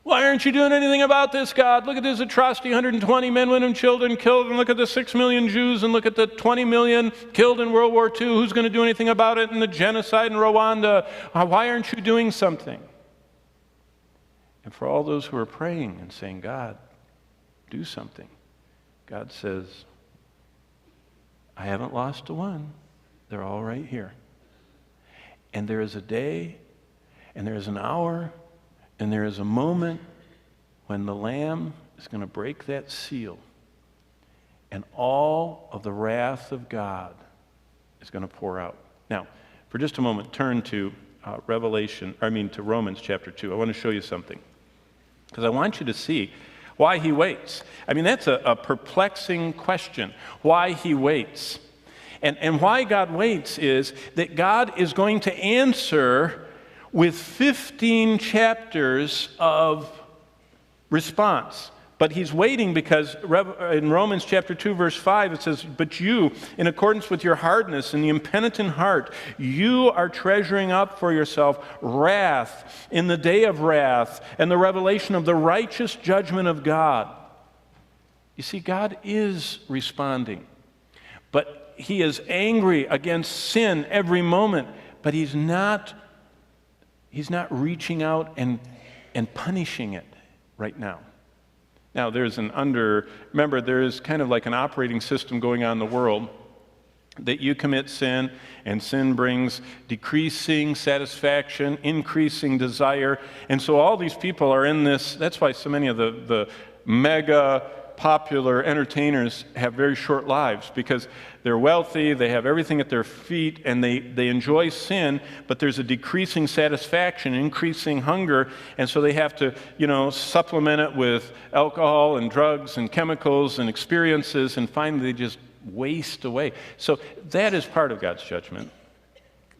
Why aren't you doing anything about this, God? Look at this atrocity, 120 men, women, and children killed, and look at the 6 million Jews, and look at the 20 million killed in World War II. Who's going to do anything about it? And the genocide in Rwanda. Why aren't you doing something? And for all those who are praying and saying, God, do something, God says, I haven't lost a one. They're all right here. And there is a day, and there is an hour, and there is a moment when the Lamb is going to break that seal, and all of the wrath of God is going to pour out. Now, for just a moment, turn to Romans chapter 2. I want to show you something, because I want you to see why he waits. I mean, that's a perplexing question, why he waits. And why God waits is that God is going to answer with 15 chapters of response. But he's waiting because in Romans chapter 2, verse 5, it says, but you, in accordance with your hardness and the impenitent heart, you are treasuring up for yourself wrath in the day of wrath and the revelation of the righteous judgment of God. You see, God is responding, but he is angry against sin every moment, but he's not reaching out and punishing it right now. Now, there is kind of like an operating system going on in the world that you commit sin, and sin brings decreasing satisfaction, increasing desire. And so all these people are in this. That's why so many of the mega popular entertainers have very short lives, because they're wealthy, they have everything at their feet, and they enjoy sin, but there's a decreasing satisfaction, increasing hunger, and so they have to, supplement it with alcohol and drugs and chemicals and experiences, and finally they just waste away. So that is part of God's judgment.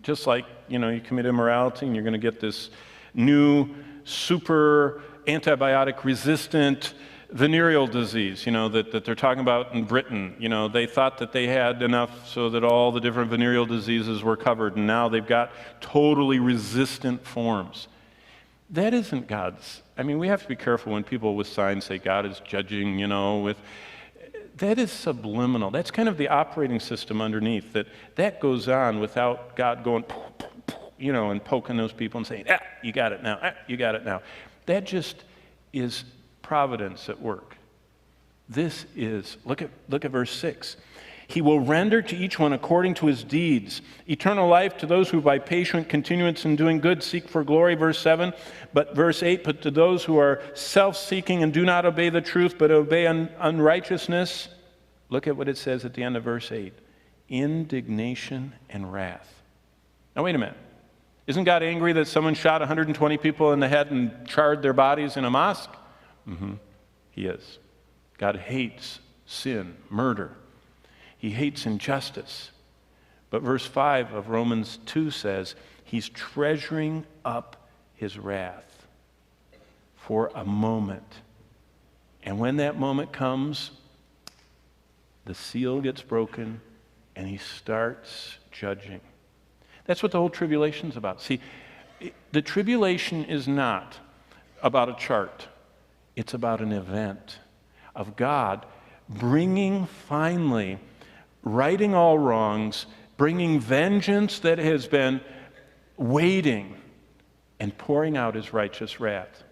Just like, you commit immorality and you're going to get this new super antibiotic resistant venereal disease, that they're talking about in Britain. They thought that they had enough so that all the different venereal diseases were covered, and now they've got totally resistant forms. That isn't God's. I mean, we have to be careful when people with signs say God is judging, that is subliminal. That's kind of the operating system underneath, that goes on without God going, and poking those people and saying, you got it now, you got it now. That just is providence at work. This is, look at verse 6. He will render to each one according to his deeds. Eternal life to those who by patient continuance in doing good seek for glory, verse 7. But verse 8, but to those who are self-seeking and do not obey the truth, but obey unrighteousness, look at what it says at the end of verse 8. Indignation and wrath. Now wait a minute. Isn't God angry that someone shot 120 people in the head and charred their bodies in a mosque? He is. God hates sin, murder. He hates injustice. But verse 5 of Romans 2 says, he's treasuring up his wrath for a moment. And when that moment comes, the seal gets broken and he starts judging. That's what the whole tribulation's about. See, the tribulation is not about a chart. It's about an event of God bringing, finally, righting all wrongs, bringing vengeance that has been waiting, and pouring out his righteous wrath.